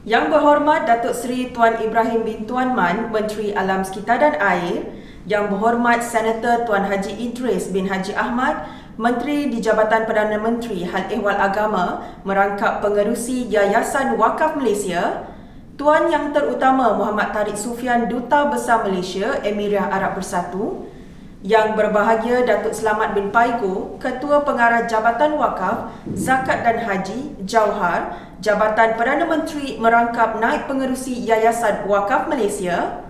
Yang Berhormat Datuk Seri Tuan Ibrahim bin Tuan Man, Menteri Alam Sekitar dan Air, Yang Berhormat Senator Tuan Haji Idris bin Haji Ahmad, Menteri di Jabatan Perdana Menteri Hal Ehwal Agama merangkap pengerusi Yayasan Wakaf Malaysia, Tuan Yang Terutama Muhammad Tariq Sufian, Duta Besar Malaysia, Emirat Arab Bersatu, Yang Berbahagia Datuk Selamat bin Paigo, Ketua Pengarah Jabatan Wakaf, Zakat dan Haji, Jauhar, Jabatan Perdana Menteri merangkap naib pengerusi Yayasan Wakaf Malaysia.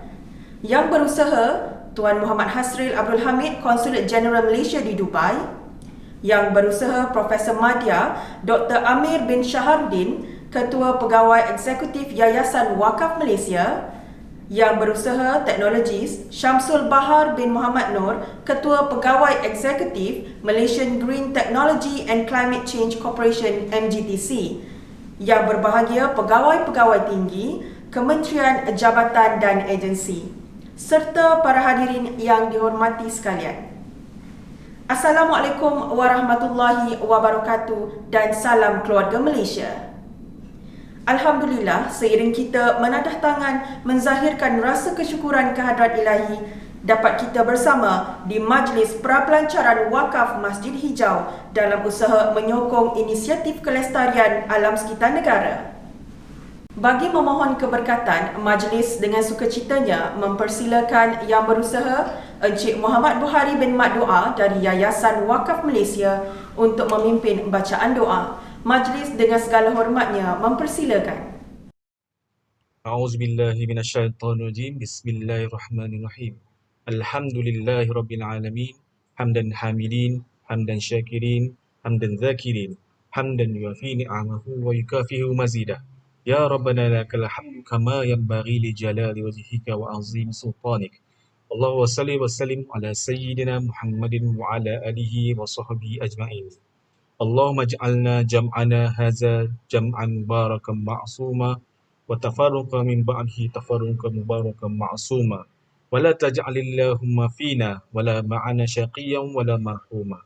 Yang berusaha Tuan Muhammad Hasril Abdul Hamid, Konsulat Jeneral Malaysia di Dubai. Yang berusaha Profesor Madya Dr. Amir bin Shaharuddin, Ketua Pegawai Eksekutif Yayasan Wakaf Malaysia. Yang berusaha Teknologis Syamsul Bahar bin Muhammad Nur, Ketua Pegawai Eksekutif Malaysian Green Technology and Climate Change Corporation MGTC. Yang berbahagia pegawai-pegawai tinggi, kementerian, jabatan dan agensi, serta para hadirin yang dihormati sekalian. Assalamualaikum warahmatullahi wabarakatuh dan salam keluarga Malaysia. Alhamdulillah, seiring kita menadah tangan menzahirkan rasa kesyukuran kehadrat Ilahi, dapat kita bersama di Majlis Prapelancaran Wakaf Masjid Hijau dalam usaha menyokong inisiatif kelestarian alam sekitar negara. Bagi memohon keberkatan, majlis dengan sukacitanya mempersilakan Yang Berusaha Encik Muhammad Buhari bin Mat Doa dari Yayasan Wakaf Malaysia untuk memimpin bacaan doa. Majlis dengan segala hormatnya mempersilakan. A'udzubillahi minasyaitonirrajim. Bismillahirrahmanirrahim. Alhamdulillahirabbil alamin. Hamdan hamidin, hamdan syakirin, hamdan zakirin, hamdan yuafi ni'amahu wa yukafihu mazidah. Ya Rabbana lakal hamdu kama yanbaghi li jalali wajhika wa azim sultanik. Allahumma salli wa sallim ala sayyidina Muhammadin wa ala alihi wa sahbihi ajma'in. Allahumma ij'alna jam'ana hadza jam'an mubarakan ma'suma wa tafarruqa min ba'dihi tafarruqan mubarakan ma'suma wa la taj'alillahumma fina wa la ma'ana syaqiyan wa la marhuma.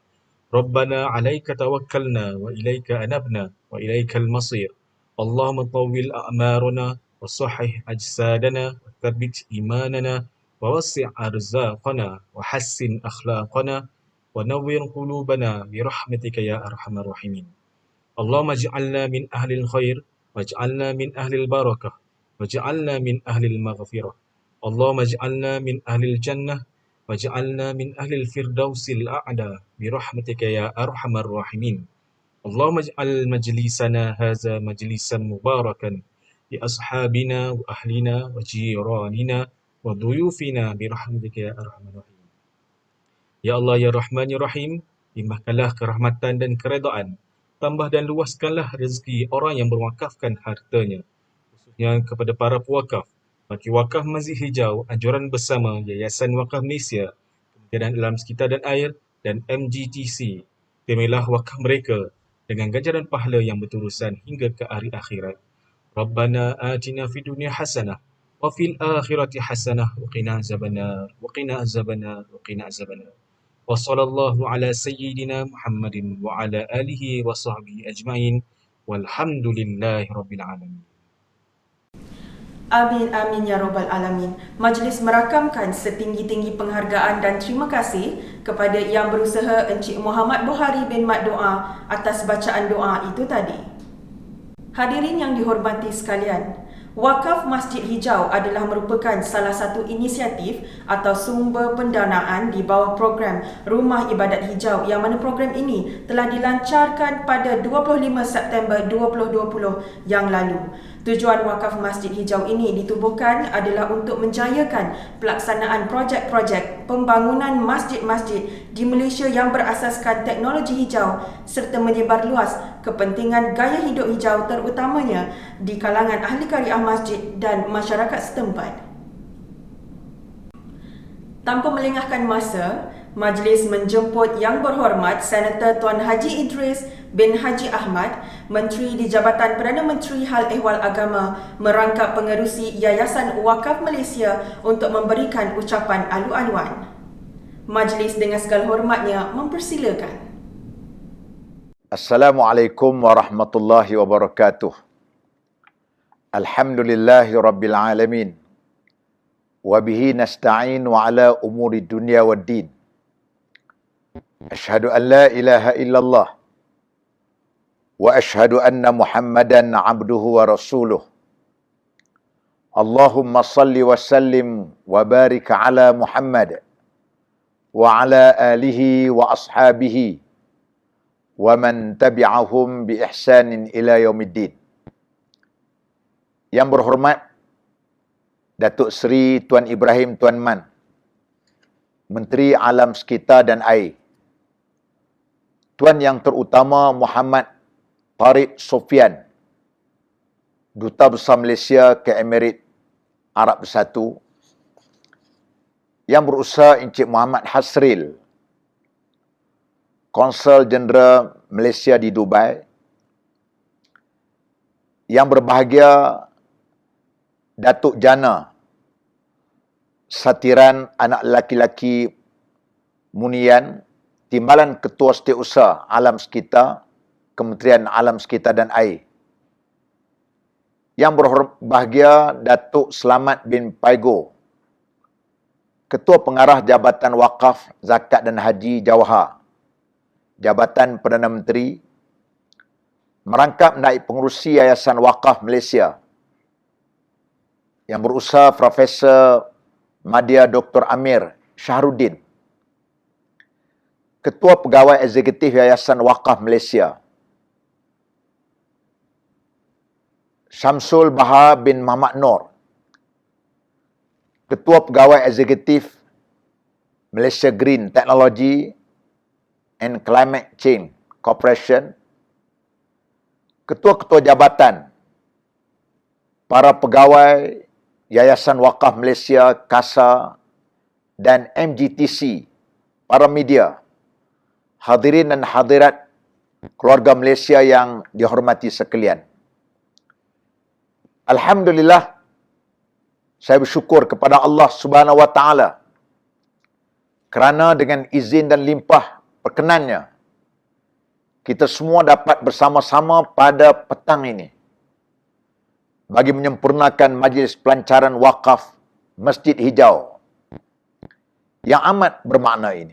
Rabbana 'alaika tawakkalna wa ilaika anabna wa ilaikal masir. Allahumma tawwil a'marana wa sahih ajsadana wa thabbit imanana wa wasi' arzaqana wa hassin akhlaqana wa nawwir qulubana bi rahmatika ya arhamar rahimin. Allahumma ij'alna min ahlil khair waj'alna min ahlil barakah waj'alna min ahlil maghfirah. Allahumma ij'alna min ahlil jannah waj'alna min ahlil firdausil a'la bi rahmatika ya arhamar rahimin. Allahumma ij'al majlisana hadza majlisan mubarakan li ashabina wa ahlina wa jiranina wa duyufina bi rahmatika ya arhamar rahimin. Ya Allah, Ya Rahman, Ya Rahim, limpahkanlah kerahmatan dan keredaan, tambah dan luaskanlah rezeki orang yang berwakafkan hartanya, khususnya kepada para pewakaf, bagi Wakaf Masjid Hijau, anjuran bersama Yayasan Wakaf Malaysia, Kementerian Alam Sekitar dan Air dan MGTC, terimalah wakaf mereka dengan ganjaran pahala yang berterusan hingga ke hari akhirat. Rabbana atina fid dunya hasanah wa fil akhirati hasanah wa qina azabannar wa qina azabannar wa qina azabannar. Wa sallallahu ala sayyidina Muhammadin wa ala alihi wa sahbihi ajma'in walhamdulillahi rabbil alamin. Amin, amin ya Rabbal Alamin. Majlis merakamkan setinggi-tinggi penghargaan dan terima kasih kepada Yang Berusaha Encik Muhammad Buhari bin Mat Doa atas bacaan doa itu tadi. Hadirin yang dihormati sekalian, Wakaf Masjid Hijau adalah merupakan salah satu inisiatif atau sumber pendanaan di bawah program Rumah Ibadat Hijau yang mana program ini telah dilancarkan pada 25 September 2020 yang lalu. Tujuan Wakaf Masjid Hijau ini ditubuhkan adalah untuk menjayakan pelaksanaan projek-projek pembangunan masjid-masjid di Malaysia yang berasaskan teknologi hijau serta menyebar luas kepentingan gaya hidup hijau terutamanya di kalangan ahli karyah masjid dan masyarakat setempat. Tanpa melengahkan masa, majlis menjemput Yang Berhormat Senator Tuan Haji Idris bin Haji Ahmad, Menteri di Jabatan Perdana Menteri Hal Ehwal Agama, merangkap pengerusi Yayasan Wakaf Malaysia untuk memberikan ucapan alu-aluan. Majlis dengan segala hormatnya mempersilakan. Assalamualaikum warahmatullahi wabarakatuh. Alhamdulillahi Rabbil Alamin. Wabihi nasta'in wa ala umuri dunia wa din. Ashhadu an la ilaha illallah. Wa ashhadu anna Muhammadan abduhu wa rasuluh. Allahumma salli wa sallim wa barik ala Muhammad wa ala alihi wa ashabihi wa man tabi'ahum bi ihsanin ila yaumiddin. Yang berhormat Datuk Seri Tuan Ibrahim Tuan Man, Menteri Alam Sekitar dan Air. Tuan Yang Terutama Muhammad Tariq Sofian, Duta Besar Malaysia ke Emirat Arab Bersatu. Yang berusaha Encik Muhammad Hasril, Konsul Jeneral Malaysia di Dubai. Yang berbahagia Datuk Jana Satiran Anak Lelaki-laki Munian, Timbalan Ketua Setiausaha Alam Sekitar, Kementerian Alam Sekitar dan Air. Yang berbahagia Datuk Selamat bin Paigo, Ketua Pengarah Jabatan Wakaf, Zakat dan Haji Jawahar, Jabatan Perdana Menteri, merangkap naib pengerusi Yayasan Wakaf Malaysia. Yang berusaha Profesor Madya Dr. Amir Shahruddin, Ketua Pegawai Eksekutif Yayasan Wakaf Malaysia. Syamsul Bahar bin Muhammad Noor, Ketua Pegawai Eksekutif Malaysia Green Technology and Climate Change Corporation. Ketua-ketua jabatan, para pegawai Yayasan Wakaf Malaysia, KASA dan MGTC, para media, hadirin dan hadirat keluarga Malaysia yang dihormati sekalian. Alhamdulillah, saya bersyukur kepada Allah Subhanahu Wa Taala kerana dengan izin dan limpah perkenannya, kita semua dapat bersama-sama pada petang ini bagi menyempurnakan majlis pelancaran wakaf Masjid Hijau yang amat bermakna ini.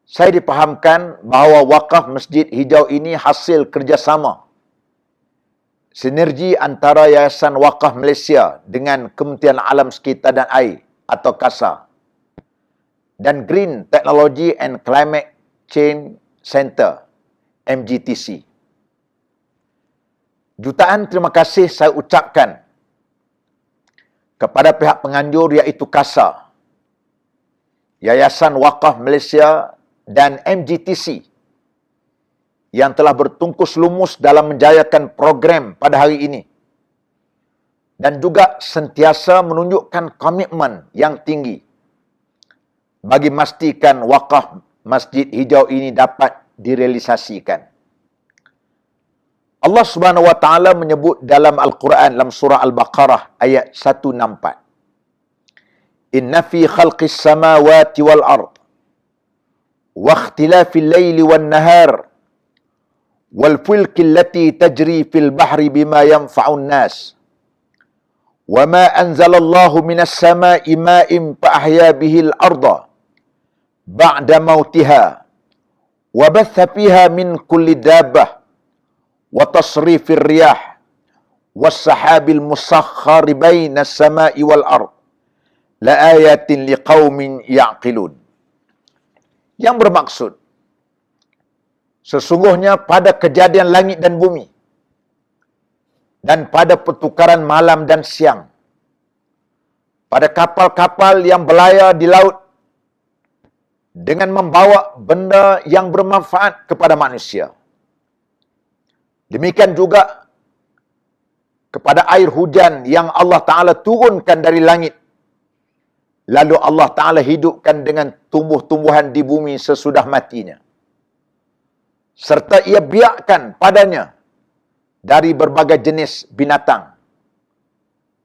Saya dipahamkan bahawa wakaf Masjid Hijau ini hasil kerjasama sinergi antara Yayasan Wakaf Malaysia dengan Kementerian Alam Sekitar dan Air atau KASA dan Green Technology and Climate Change Center MGTC. Jutaan terima kasih saya ucapkan kepada pihak penganjur iaitu KASA, Yayasan Wakaf Malaysia dan MGTC yang telah bertungkus lumus dalam menjayakan program pada hari ini dan juga sentiasa menunjukkan komitmen yang tinggi bagi memastikan wakaf Masjid Hijau ini dapat direalisasikan. Allah Subhanahu Wa Taala menyebut dalam Al-Quran dalam surah Al-Baqarah ayat 164. Inna fi khalqis samawati wal ard wa ikhtilafil laili wan nahar wal fulki allati tajri fil bahri bima yanfa'un nas wa ma anzalallahu minas sama'i ma'in fa ahya bihil arda ba'da mautiha wa batha fiha min kulli dabbah wa tasrifir riyah was-sahabil musakhkhari bainas sama'i wal ard la ayatin liqaumin ya'qilun. Yang bermaksud, sesungguhnya pada kejadian langit dan bumi dan pada pertukaran malam dan siang, pada kapal-kapal yang berlayar di laut dengan membawa benda yang bermanfaat kepada manusia, demikian juga kepada air hujan yang Allah Ta'ala turunkan dari langit, lalu Allah Ta'ala hidupkan dengan tumbuh-tumbuhan di bumi sesudah matinya, serta ia biarkan padanya dari berbagai jenis binatang.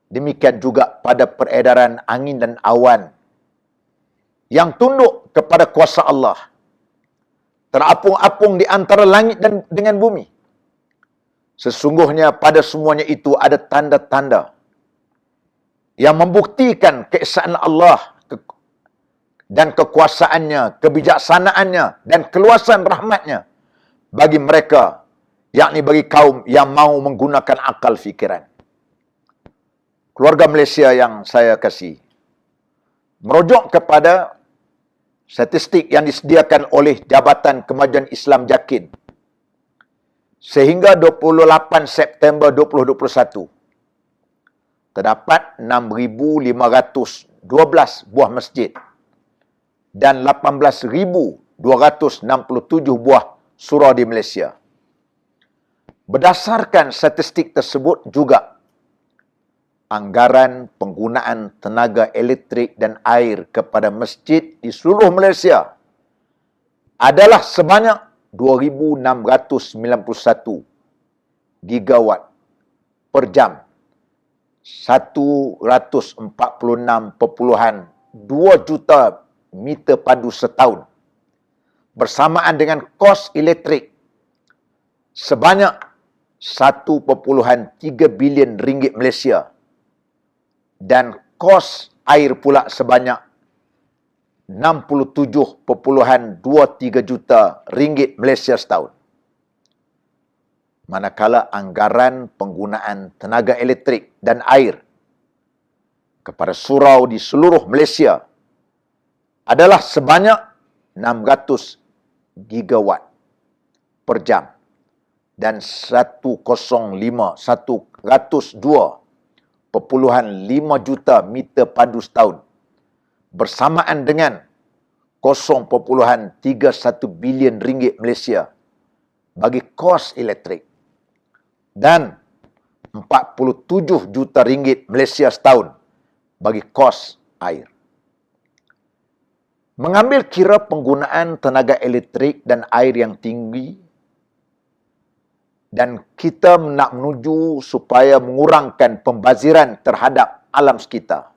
Demikian juga pada peredaran angin dan awan yang tunduk kepada kuasa Allah, terapung-apung di antara langit dan dengan bumi, Sesungguhnya pada semuanya itu ada tanda-tanda yang membuktikan keesaan Allah dan kekuasaannya, kebijaksanaannya dan keluasan rahmatnya bagi mereka, yakni bagi kaum yang mau menggunakan akal fikiran. Keluarga Malaysia yang saya kasih, merujuk kepada statistik yang disediakan oleh Jabatan Kemajuan Islam JAKIN, sehingga 28 September 2021, terdapat 6,512 buah masjid dan 18,267 buah surau di Malaysia. Berdasarkan statistik tersebut juga, anggaran penggunaan tenaga elektrik dan air kepada masjid di seluruh Malaysia adalah sebanyak 2,691 gigawatt per jam, 146.2 juta meter padu setahun, bersamaan dengan kos elektrik sebanyak 1.3 bilion ringgit Malaysia dan kos air pula sebanyak 67.23 juta ringgit Malaysia setahun. Manakala anggaran penggunaan tenaga elektrik dan air kepada surau di seluruh Malaysia adalah sebanyak 600 gigawatt per jam dan 102.5 juta meter padu setahun, bersamaan dengan 0.31 bilion ringgit Malaysia bagi kos elektrik dan 47 juta ringgit Malaysia setahun bagi kos air. Mengambil kira penggunaan tenaga elektrik dan air yang tinggi, dan kita nak menuju supaya mengurangkan pembaziran terhadap alam sekitar.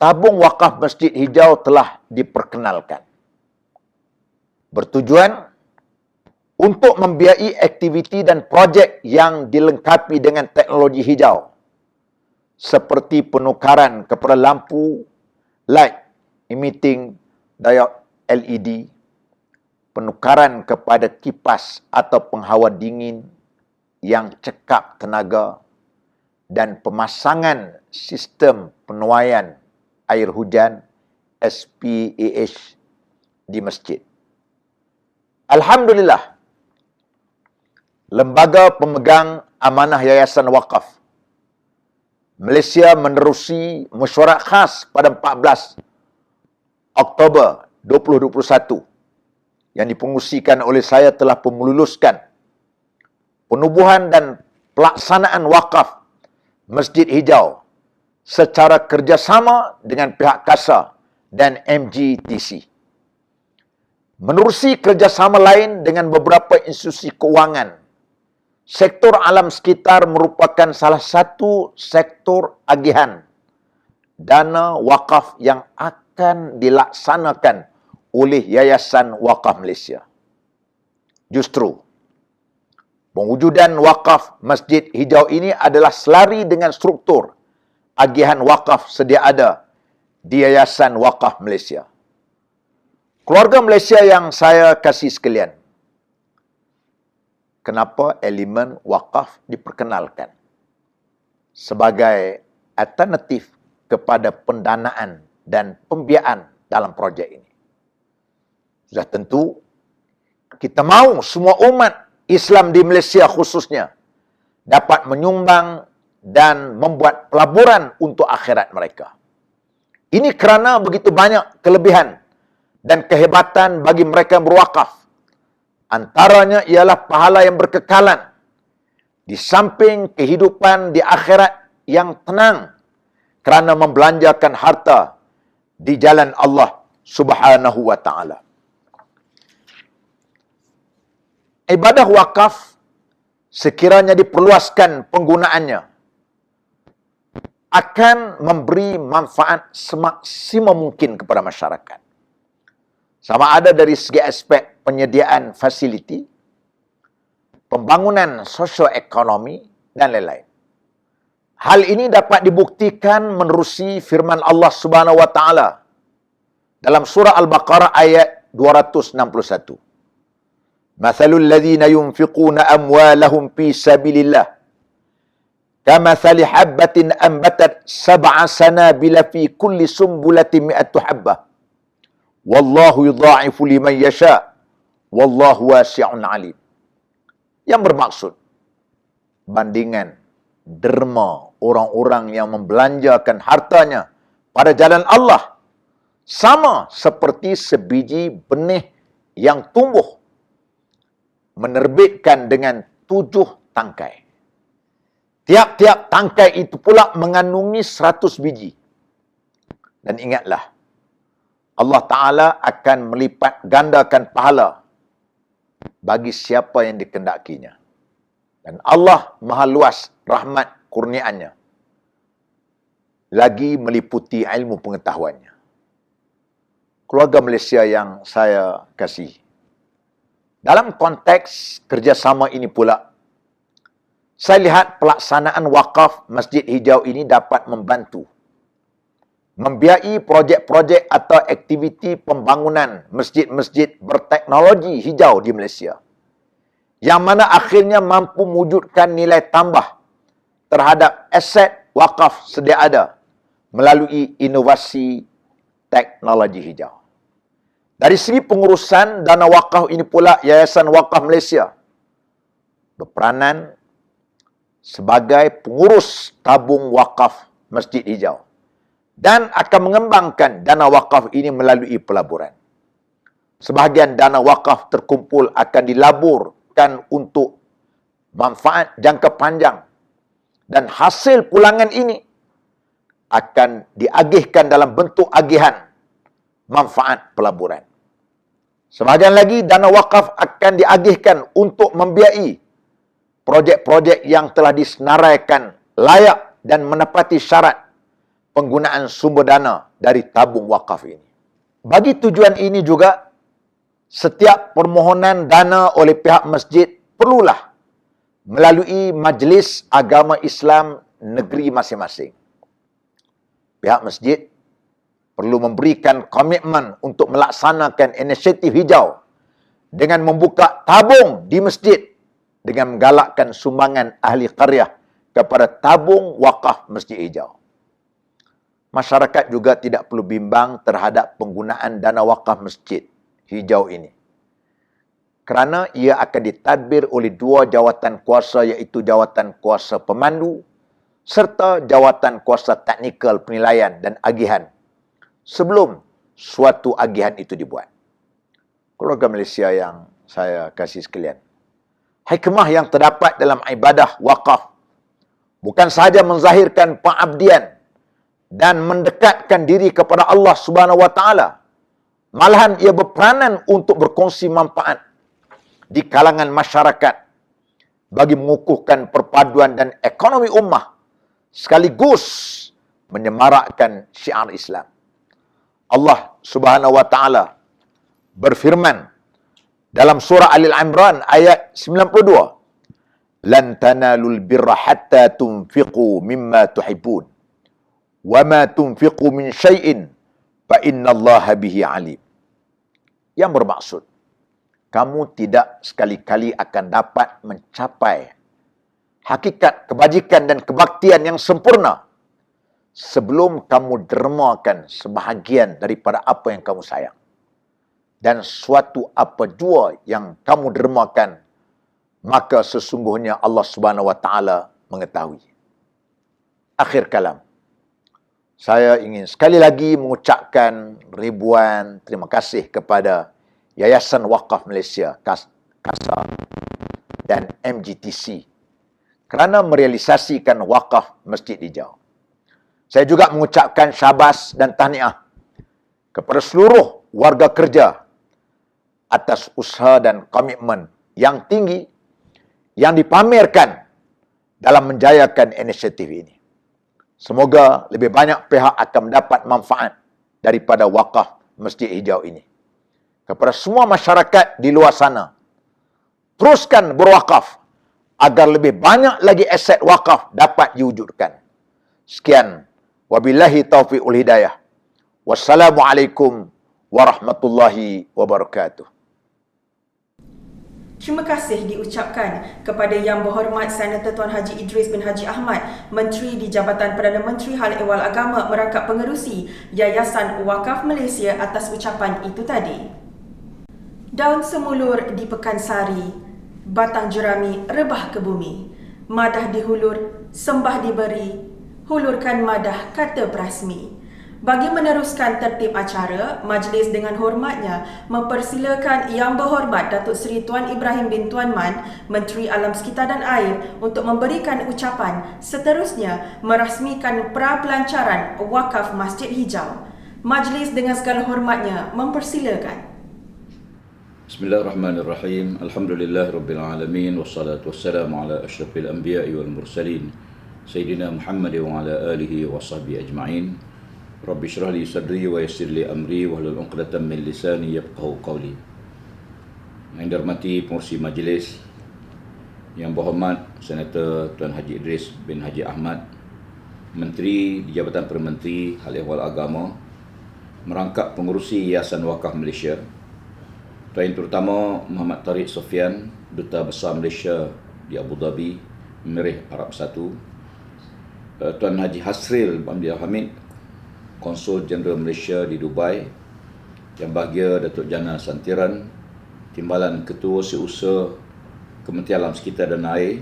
Tabung wakaf Masjid Hijau telah diperkenalkan, bertujuan untuk membiayai aktiviti dan projek yang dilengkapi dengan teknologi hijau, seperti penukaran kepada lampu light emitting diode LED, penukaran kepada kipas atau penghawa dingin yang cekap tenaga, dan pemasangan sistem penuaian air hujan SPAH di masjid. Alhamdulillah, lembaga pemegang amanah Yayasan Wakaf Malaysia menerusi mesyuarat khas pada 14 Oktober 2021 yang dipengusikan oleh saya telah meluluskan penubuhan dan pelaksanaan wakaf Masjid Hijau secara kerjasama dengan pihak KASA dan MGTC. Menerusi kerjasama lain dengan beberapa institusi keuangan, sektor alam sekitar merupakan salah satu sektor agihan dana wakaf yang akan dilaksanakan oleh Yayasan Wakaf Malaysia. Justru, pengujudan wakaf Masjid Hijau ini adalah selari dengan struktur agihan wakaf sedia ada di Yayasan Wakaf Malaysia. Keluarga Malaysia yang saya kasih sekalian, kenapa elemen wakaf diperkenalkan sebagai alternatif kepada pendanaan dan pembiayaan dalam projek ini? Sudah tentu, kita mahu semua umat Islam di Malaysia khususnya dapat menyumbang dan membuat pelaburan untuk akhirat mereka. Ini kerana begitu banyak kelebihan dan kehebatan bagi mereka yang berwakaf. Antaranya ialah pahala yang berkekalan, di samping kehidupan di akhirat yang tenang kerana membelanjakan harta di jalan Allah Subhanahu wa taala. Ibadah wakaf sekiranya diperluaskan penggunaannya akan memberi manfaat semaksimum mungkin kepada masyarakat. Sama ada dari segi aspek penyediaan fasiliti, pembangunan sosioekonomi, dan lain-lain. Hal ini dapat dibuktikan menerusi firman Allah Subhanahu wa taala dalam surah Al-Baqarah ayat 261. Mathalul ladzina yunfiquna amwalahum fi sabilillah kamathali habbatin anbatat sab'a sanabila fi kulli sumbulatin mi'atu habbah wallahu yudha'ifu liman yasha wallahu wasi'un alim. Yang bermaksud bandingan derma orang-orang yang membelanjakan hartanya pada jalan Allah sama seperti sebiji benih yang tumbuh menerbitkan dengan 7 tangkai. Tiap-tiap tangkai itu pula mengandungi 100 biji. Dan ingatlah, Allah Ta'ala akan melipat gandakan pahala bagi siapa yang dikehendakinya. Dan Allah Maha Luas rahmat kurniaannya, lagi meliputi ilmu pengetahuannya. Keluarga Malaysia yang saya kasih, dalam konteks kerjasama ini pula, saya lihat pelaksanaan wakaf Masjid Hijau ini dapat membantu membiayai projek-projek atau aktiviti pembangunan masjid-masjid berteknologi hijau di Malaysia, yang mana akhirnya mampu mewujudkan nilai tambah terhadap aset wakaf sedia ada melalui inovasi teknologi hijau. Dari segi pengurusan dana wakaf ini pula, Yayasan Wakaf Malaysia berperanan sebagai pengurus tabung wakaf Masjid Hijau dan akan mengembangkan dana wakaf ini melalui pelaburan. Sebahagian dana wakaf terkumpul akan dilaburkan untuk manfaat jangka panjang, dan hasil pulangan ini akan diagihkan dalam bentuk agihan manfaat pelaburan. Sebahagian lagi dana wakaf akan diagihkan untuk membiayai projek-projek yang telah disenaraikan layak dan menepati syarat penggunaan sumber dana dari tabung wakaf ini. Bagi tujuan ini juga, setiap permohonan dana oleh pihak masjid perlulah melalui Majlis Agama Islam negeri masing-masing. Pihak masjid perlu memberikan komitmen untuk melaksanakan inisiatif hijau dengan membuka tabung di masjid dengan menggalakkan sumbangan ahli qaryah kepada tabung wakaf Masjid Hijau. Masyarakat juga tidak perlu bimbang terhadap penggunaan dana wakaf Masjid Hijau ini, kerana ia akan ditadbir oleh 2 jawatan kuasa, iaitu Jawatan Kuasa Pemandu serta Jawatan Kuasa Teknikal Penilaian dan Agihan sebelum suatu agihan itu dibuat. Keluarga Malaysia yang saya kasih sekalian, hikmah yang terdapat dalam ibadah wakaf bukan sahaja menzahirkan pengabdian dan mendekatkan diri kepada Allah Subhanahu wa taala, malahan ia berperanan untuk berkongsi manfaat di kalangan masyarakat bagi mengukuhkan perpaduan dan ekonomi ummah sekaligus menyemarakkan syiar Islam. Allah Subhanahu wa taala berfirman dalam surah Al-Imran ayat 92, "Lan tanalul birra hatta tunfiqu mimma tuhibbun, wa ma tunfiqu min syai'in fa innallaha bihi alim." Yang bermaksud, kamu tidak sekali-kali akan dapat mencapai hakikat kebajikan dan kebaktian yang sempurna sebelum kamu dermakan sebahagian daripada apa yang kamu sayang. Dan suatu apa jua yang kamu dermakan, maka sesungguhnya Allah Subhanahu wa taala mengetahui. Akhir kalam, saya ingin sekali lagi mengucapkan ribuan terima kasih kepada Yayasan Wakaf Malaysia, KASA, dan MGTC kerana merealisasikan wakaf Masjid Hijau. Saya juga mengucapkan syabas dan tahniah kepada seluruh warga kerja atas usaha dan komitmen yang tinggi yang dipamerkan dalam menjayakan inisiatif ini. Semoga lebih banyak pihak akan mendapat manfaat daripada wakaf Masjid Hijau ini. Kepada semua masyarakat di luar sana, teruskan berwakaf agar lebih banyak lagi aset wakaf dapat diwujudkan. Sekian. Wabillahi taufiq wal hidayah. Wassalamualaikum warahmatullahi wabarakatuh. Terima kasih diucapkan kepada Yang Berhormat Senator Tuan Haji Idris bin Haji Ahmad, Menteri di Jabatan Perdana Menteri Hal Ehwal Agama merangkap pengerusi Yayasan Wakaf Malaysia atas ucapan itu tadi. Daun semulur di Pekansari, batang jerami rebah ke bumi, madah dihulur, sembah diberi, hulurkan madah kata Prasmi. Bagi meneruskan tertib acara, majlis dengan hormatnya mempersilakan Yang Berhormat Datuk Seri Tuan Ibrahim bin Tuan Man, Menteri Alam Sekitar dan Air untuk memberikan ucapan, seterusnya merasmikan pra-pelancaran wakaf Masjid Hijau. Majlis dengan segala hormatnya mempersilakan. Bismillahirrahmanirrahim. Alhamdulillahirabbil alamin wassalatu wassalamu ala asyrafil anbiya'i wal mursalin sayyidina Muhammad wa ala alihi wa sahbihi ajma'in. Rabbi syrah li sadri wa yassir li amri wahlul 'uqdatam min lisani yafqahu qawli. Yang dihormati pengerusi majlis, Yang Berhormat Senator Tuan Haji Idris bin Haji Ahmad, Menteri di Jabatan Perdana Menteri Hal Ehwal Agama, merangkap pengerusi Yayasan Wakaf Malaysia, Tuan Yang Terutama Muhammad Tariq Sofian, Duta Besar Malaysia di Abu Dhabi, Emirate Arab Bersatu, Tuan Haji Hasril Abdul Hamid, Konsul Jeneral Malaysia di Dubai, Yang Bahagia Datuk Jana Santiran, Timbalan Ketua Seusaha Kementerian Alam Sekitar dan Air,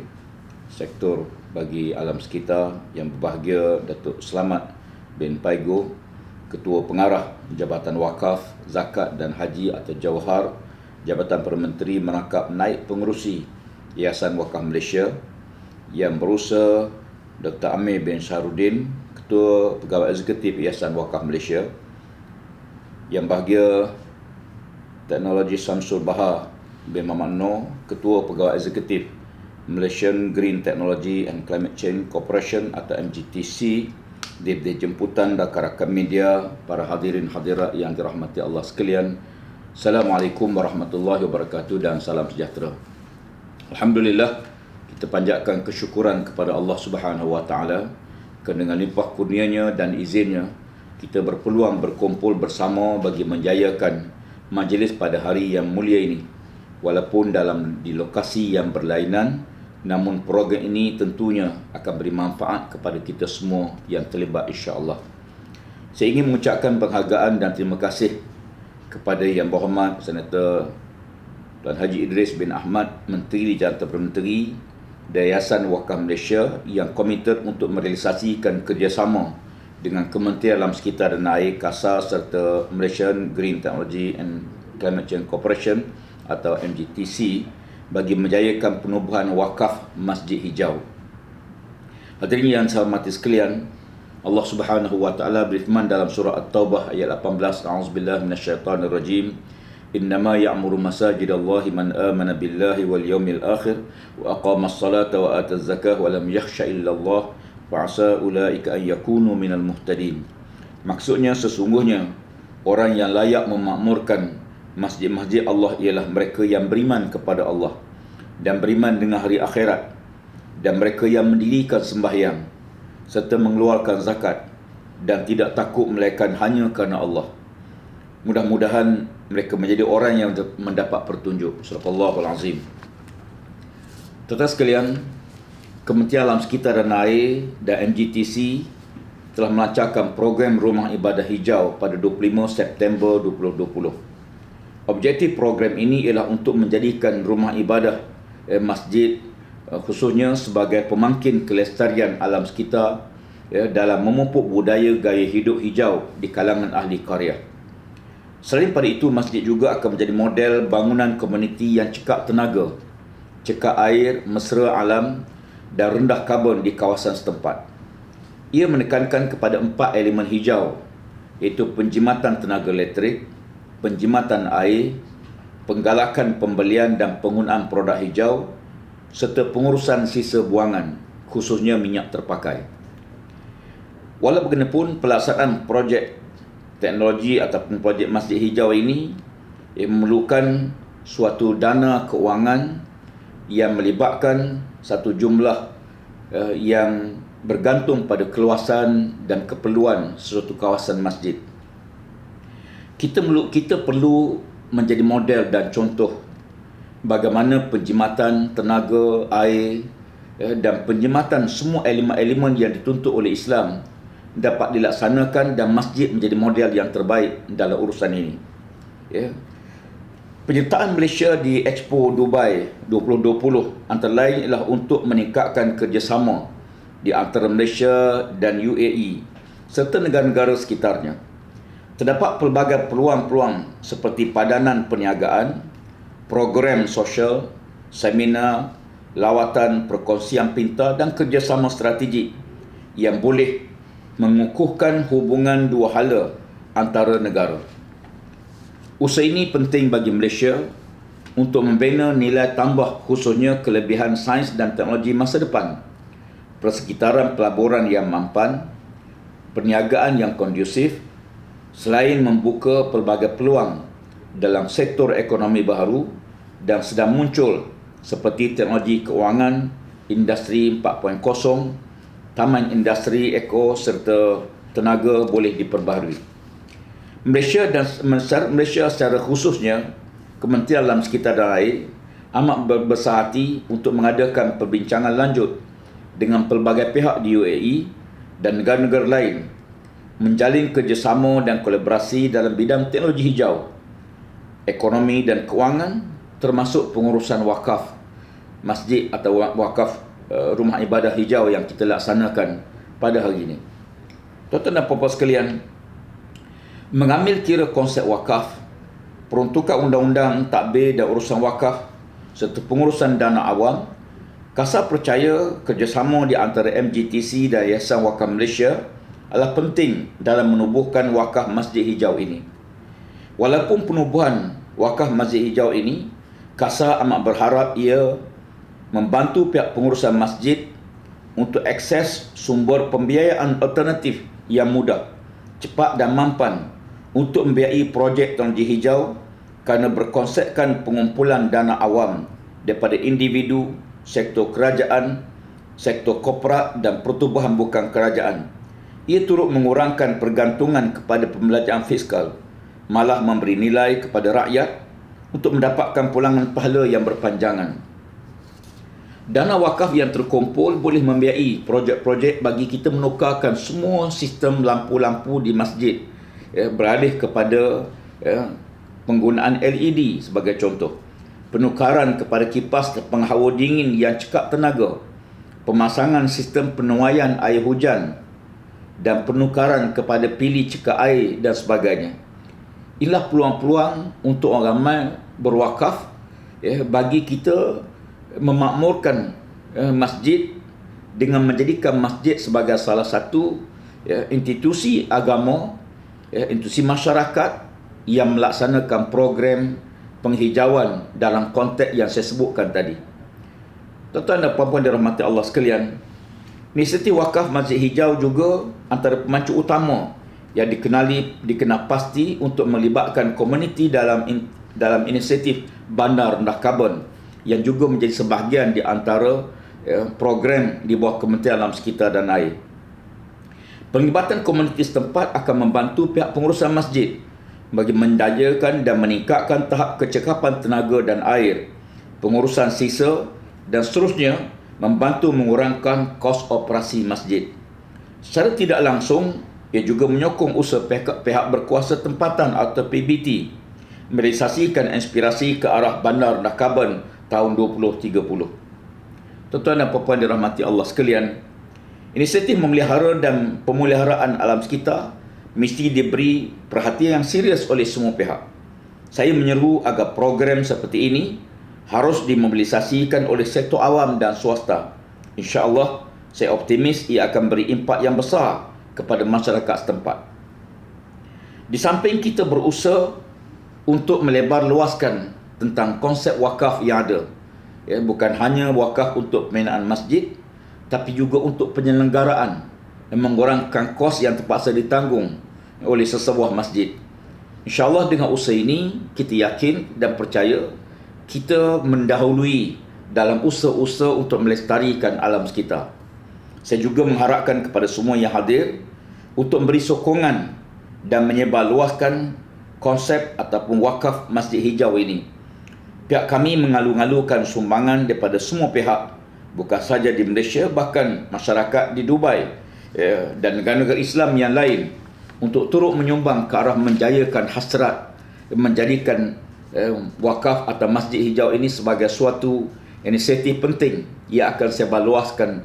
Sektor bagi Alam Sekitar, Yang Berbahagia Datuk Selamat bin Paigo, Ketua Pengarah Jabatan Wakaf, Zakat dan Haji atau Jawhar, Jabatan Perdana Menteri merangkap naib pengerusi Yayasan Wakaf Malaysia, Yang Berusaha Dr. Amir bin Syahrudin, Ketua Pegawai Eksekutif Yayasan Wakaf Malaysia, Yang Bahagia Teknologi Samsul Bahar bin Muhammad Noor, Ketua Pegawai Eksekutif Malaysian Green Technology and Climate Change Corporation atau MGTC, di jemputan rakan-rakan media, para hadirin hadirat yang dirahmati Allah sekalian. Assalamualaikum warahmatullahi wabarakatuh dan salam sejahtera. Alhamdulillah, kita panjatkan kesyukuran kepada Allah Subhanahu wa taala kerana dengan limpah kurnianya dan izinnya kita berpeluang berkumpul bersama bagi menjayakan majlis pada hari yang mulia ini. Walaupun di lokasi yang berlainan, namun program ini tentunya akan beri manfaat kepada kita semua yang terlibat insya-Allah. Saya ingin mengucapkan penghargaan dan terima kasih kepada Yang Berhormat Senator Tuan Haji Idris bin Ahmad, Menteri di Jabatan Perdana Menteri Yayasan Wakaf Malaysia yang komited untuk merealisasikan kerjasama dengan Kementerian Alam Sekitar dan Air (KASA) serta Malaysian Green Technology and Climate Change Corporation atau MGTC bagi menjayakan penubuhan wakaf Masjid Hijau. Hadirin yang saya hormati sekalian, Allah Subhanahu wa taala berfirman dalam surah At-Taubah ayat 18, A'udzubillahi minasyaitonirrajim. Innama ya'muru masajidallahi man amana billahi wal yawmil akhir wa aqamas salata wa ataz zakah wa lam yakhsha illallah wa asa ulaika an yakunu minal muhtadin. Maksudnya sesungguhnya orang yang layak memakmurkan masjid-masjid Allah ialah mereka yang beriman kepada Allah dan beriman dengan hari akhirat, dan mereka yang mendirikan sembahyang serta mengeluarkan zakat dan tidak takut melainkan hanya kerana Allah. Mudah-mudahan mereka menjadi orang yang mendapat petunjuk. Subhanallahul azim. Tuan-tuan sekalian, Kementerian Alam Sekitar dan Air dan MGTC telah melancarkan program Rumah Ibadah Hijau pada 25 September 2020. Objektif program ini ialah untuk menjadikan rumah ibadah masjid khususnya sebagai pemangkin kelestarian alam sekitar dalam memupuk budaya gaya hidup hijau di kalangan ahli karya. Selain pada itu, masjid juga akan menjadi model bangunan komuniti yang cekap tenaga, cekap air, mesra alam dan rendah karbon di kawasan setempat. Ia menekankan kepada 4 elemen hijau, iaitu penjimatan tenaga elektrik, penjimatan air, penggalakan pembelian dan penggunaan produk hijau, serta pengurusan sisa buangan, khususnya minyak terpakai. Walau bagaimanapun, pelaksanaan projek teknologi ataupun projek Masjid Hijau ini memerlukan suatu dana keuangan yang melibatkan satu jumlah yang bergantung pada keluasan dan keperluan sesuatu kawasan masjid. Kita perlu menjadi model dan contoh bagaimana penjimatan tenaga, air dan penjimatan semua elemen-elemen yang dituntut oleh Islam dapat dilaksanakan dan masjid menjadi model yang terbaik dalam urusan ini. Penyertaan Malaysia di Expo Dubai 2020 antara lain ialah untuk meningkatkan kerjasama di antara Malaysia dan UAE serta negara-negara sekitarnya. Terdapat pelbagai peluang-peluang seperti padanan perniagaan, program sosial, seminar, lawatan, perkongsian pintar dan kerjasama strategik yang boleh mengukuhkan hubungan dua hala antara negara. Usaha ini penting bagi Malaysia untuk membina nilai tambah khususnya kelebihan sains dan teknologi masa depan, persekitaran pelaburan yang mampan, perniagaan yang kondusif, selain membuka pelbagai peluang dalam sektor ekonomi baru dan sedang muncul seperti teknologi keuangan, industri 4.0, taman industri eko serta tenaga boleh diperbaharui. Malaysia secara khususnya Kementerian Alam Sekitar dan Air amat berbesar hati untuk mengadakan perbincangan lanjut dengan pelbagai pihak di UAE dan negara-negara lain, menjalin kerjasama dan kolaborasi dalam bidang teknologi hijau, ekonomi dan kewangan, termasuk pengurusan wakaf masjid atau wakaf rumah ibadah hijau yang kita laksanakan pada hari ini. Tuan-tuan dan puan-puan sekalian, mengambil kira konsep wakaf, peruntukan undang-undang, tadbir dan urusan wakaf serta pengurusan dana awam, Kasar percaya kerjasama di antara MGTC dan Yayasan Wakaf Malaysia adalah penting dalam menubuhkan wakaf masjid hijau ini. Walaupun penubuhan wakaf masjid hijau ini, Kasar amat berharap ia membantu pihak pengurusan masjid untuk akses sumber pembiayaan alternatif yang mudah, cepat dan mampan untuk membiayai projek teknologi hijau kerana berkonsepkan pengumpulan dana awam daripada individu, sektor kerajaan, sektor korporat dan pertubuhan bukan kerajaan. Ia turut mengurangkan pergantungan kepada pembelanjaan fiskal, malah memberi nilai kepada rakyat untuk mendapatkan pulangan pahala yang berpanjangan. Dana wakaf yang terkumpul boleh membiayai projek-projek bagi kita menukarkan semua sistem lampu-lampu di masjid, beralih kepada penggunaan LED sebagai contoh. Penukaran kepada kipas penghawa dingin yang cekap tenaga, pemasangan sistem penuaian air hujan dan penukaran kepada pilih cekap air dan sebagainya. Inilah peluang-peluang untuk orang ramai berwakaf bagi kita memakmurkan masjid dengan menjadikan masjid sebagai salah satu institusi agama, institusi masyarakat yang melaksanakan program penghijauan dalam konteks yang saya sebutkan tadi. Tuan-tuan dan puan-puan dirahmati Allah sekalian, inisiatif wakaf masjid hijau juga antara pemacu utama yang dikenal pasti untuk melibatkan komuniti dalam inisiatif bandar rendah karbon yang juga menjadi sebahagian di antara program di bawah Kementerian Alam Sekitar dan Air. Penglibatan komuniti setempat akan membantu pihak pengurusan masjid bagi mendayakan dan meningkatkan tahap kecekapan tenaga dan air, pengurusan sisa dan seterusnya membantu mengurangkan kos operasi masjid. Secara tidak langsung, ia juga menyokong usaha pihak berkuasa tempatan atau PBT merealisasikan inspirasi ke arah bandar rendah karbon tahun 2030. Tuan-tuan dan puan-puan dirahmati Allah sekalian, inisiatif memelihara dan pemeliharaan alam sekitar mesti diberi perhatian yang serius oleh semua pihak. Saya menyeru agar program seperti ini harus dimobilisasikan oleh sektor awam dan swasta. InsyaAllah, saya optimis ia akan beri impak yang besar kepada masyarakat setempat. Di samping kita berusaha untuk melebar luaskan tentang konsep wakaf yang ada, bukan hanya wakaf untuk pembinaan masjid, tapi juga untuk penyelenggaraan dan mengurangkan kos yang terpaksa ditanggung oleh sesebuah masjid. InsyaAllah dengan usaha ini, kita yakin dan percaya kita mendahului dalam usaha-usaha untuk melestarikan alam sekitar. Saya juga mengharapkan kepada semua yang hadir untuk memberi sokongan dan menyebarluaskan konsep ataupun wakaf Masjid Hijau ini. Pihak kami mengalu-alukan sumbangan daripada semua pihak, bukan saja di Malaysia, bahkan masyarakat di Dubai dan negara-negara Islam yang lain, untuk turut menyumbang ke arah menjayakan hasrat menjadikan wakaf atau Masjid Hijau ini sebagai suatu inisiatif penting yang akan saya baluaskan,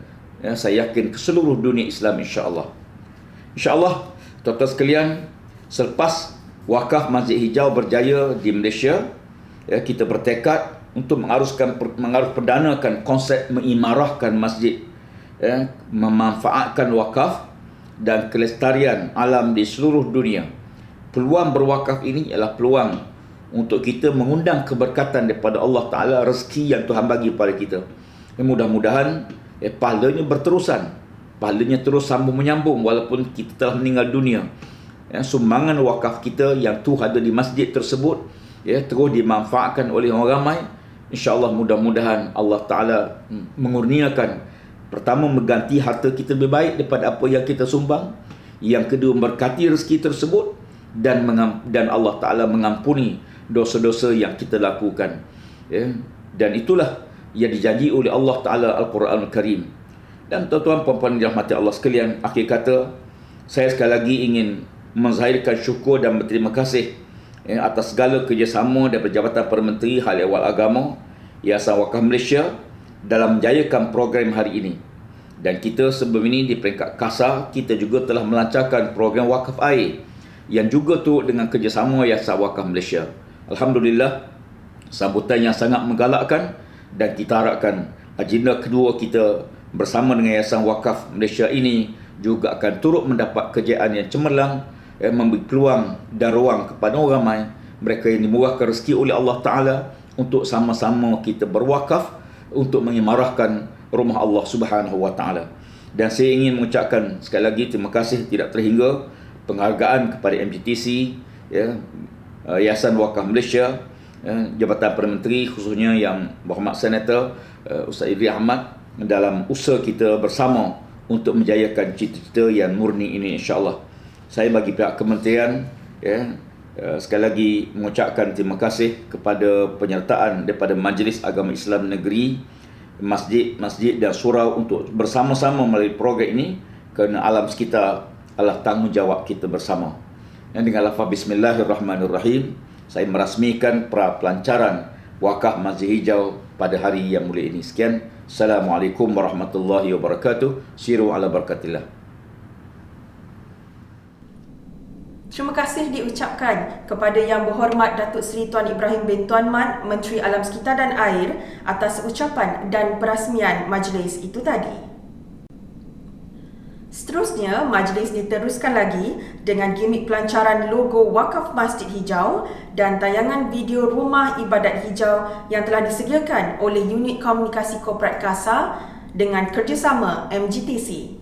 saya yakin, ke seluruh dunia Islam, insya-Allah. InsyaAllah, tuan-tuan sekalian, selepas wakaf Masjid Hijau berjaya di Malaysia, kita bertekad untuk mengarus perdanakan konsep mengimarahkan masjid, memanfaatkan wakaf dan kelestarian alam di seluruh dunia. Peluang berwakaf ini ialah peluang untuk kita mengundang keberkatan daripada Allah Ta'ala, rezeki yang Tuhan bagi pada kita. Mudah-mudahan pahalanya berterusan, pahalanya terus sambung menyambung walaupun kita telah meninggal dunia. Sumbangan wakaf kita yang tu ada di masjid tersebut terus dimanfaatkan oleh orang ramai. InsyaAllah mudah-mudahan Allah Ta'ala mengurniakan, pertama, mengganti harta kita lebih baik daripada apa yang kita sumbang. Yang kedua, memberkati rezeki tersebut, dan Allah Ta'ala mengampuni dosa-dosa yang kita lakukan. Dan itulah yang dijanji oleh Allah Ta'ala Al-Quranul Karim. Dan tuan-tuan, puan-puan yang dirahmati Allah sekalian, akhir kata, saya sekali lagi ingin menzahirkan syukur dan berterima kasih atas segala kerjasama daripada Jabatan Perdana Menteri Hal Ehwal Agama, Yayasan Wakaf Malaysia dalam menjayakan program hari ini. Dan kita sebelum ini di peringkat KASA, kita juga telah melancarkan program wakaf air yang juga turut dengan kerjasama Yayasan Wakaf Malaysia. Alhamdulillah, sambutan yang sangat menggalakkan, dan kita harapkan agenda kedua kita bersama dengan Yayasan Wakaf Malaysia ini juga akan turut mendapat kejayaan yang cemerlang, memberi peluang dan ruang kepada orang ramai, mereka yang dimurahkan rezeki oleh Allah Ta'ala, untuk sama-sama kita berwakaf untuk mengimarahkan rumah Allah Subhanahu Wa Ta'ala. Dan saya ingin mengucapkan sekali lagi terima kasih tidak terhingga, penghargaan kepada MGTC, Yayasan Wakaf Malaysia, Jabatan Perdana Menteri, khususnya Yang Berhormat Senator Ustaz Idris Ahmad, dalam usaha kita bersama untuk menjayakan cita-cita yang murni ini, insya-Allah. Saya bagi pihak kementerian sekali lagi mengucapkan terima kasih kepada penyertaan daripada Majlis Agama Islam Negeri, masjid-masjid dan surau untuk bersama-sama melalui program ini, kerana alam sekitar adalah tanggungjawab kita bersama. Dan dengan lafaz Bismillahirrahmanirrahim, saya merasmikan pelancaran wakaf Masjid Hijau pada hari yang mulia ini. Sekian. Assalamualaikum warahmatullahi wabarakatuh. Siru ala barakatillah. Terima kasih diucapkan kepada Yang Berhormat Datuk Seri Tuan Ibrahim bin Tuan Man, Menteri Alam Sekitar dan Air, atas ucapan dan perasmian majlis itu tadi. Seterusnya, majlis diteruskan lagi dengan gimik pelancaran logo Wakaf Masjid Hijau dan tayangan video Rumah Ibadat Hijau yang telah disediakan oleh Unit Komunikasi Korporat KASA dengan kerjasama MGTC.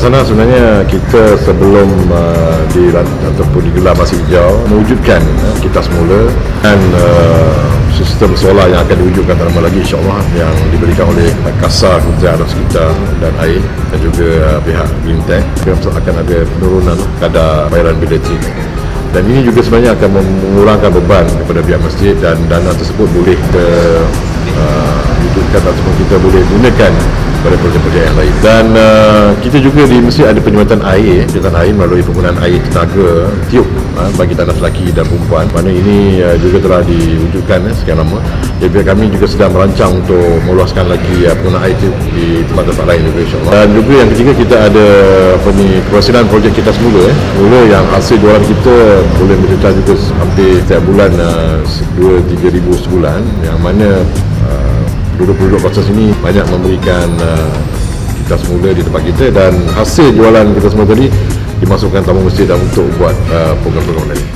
Sana sebenarnya kita sebelum ataupun digelar Masjid Hijau mewujudkan kita semula dan sistem solar yang akan diwujudkan tak lama lagi, insya-Allah, yang diberikan oleh KASA, Kementerian Alam Sekitar dan Air, dan juga pihak Bintang, akan ada penurunan kadar bayaran bil elektrik. Dan ini juga sebenarnya akan mengurangkan beban kepada pihak masjid, dan dana tersebut boleh wujudkan ataupun kita boleh gunakan pada projek-projek yang lain. Dan kita juga di Mesir ada penyemprotan air melalui penggunaan air tenaga tiup bagi tanah lelaki dan perempuan. Mana ini juga telah diwujudkan sekian lama. Jadi pihak kami juga sedang merancang untuk meluaskan lagi penggunaan air tiup di tempat-tempat lain juga, insyaAllah. Dan juga yang ketiga, kita ada perwasilan projek kita semula yang hasil jualan kita boleh mencapai juga hampir setiap bulan 2-3 ribu sebulan, yang mana penduduk-penduduk kawasan sini banyak memberikan kita semula di tempat kita, dan hasil jualan kita semua tadi dimasukkan tamu masjid dan untuk buat program-program lain.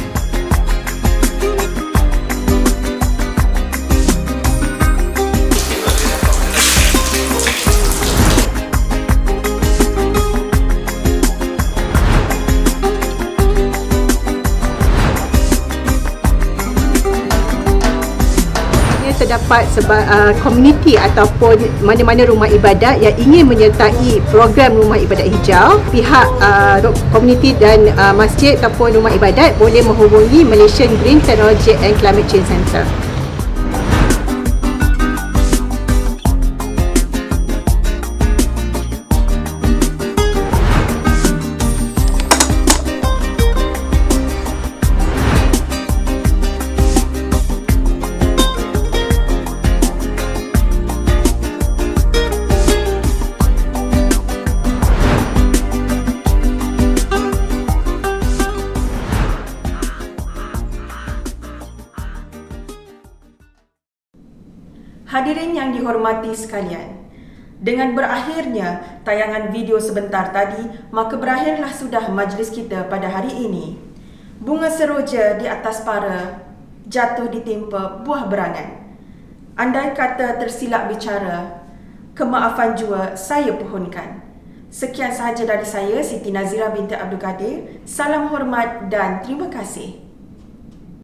Terdapat komuniti ataupun mana-mana rumah ibadat yang ingin menyertai program rumah ibadat hijau, pihak komuniti dan masjid ataupun rumah ibadat boleh menghubungi Malaysian Green Technology and Climate Change Centre. Hadirin yang dihormati sekalian, dengan berakhirnya tayangan video sebentar tadi, maka berakhirlah sudah majlis kita pada hari ini. Bunga seroja di atas para jatuh ditimpa buah berangan. Andai kata tersilap bicara, kemaafan jua saya pohonkan. Sekian sahaja dari saya, Siti Nazira binti Abdul Kadir. Salam hormat dan terima kasih.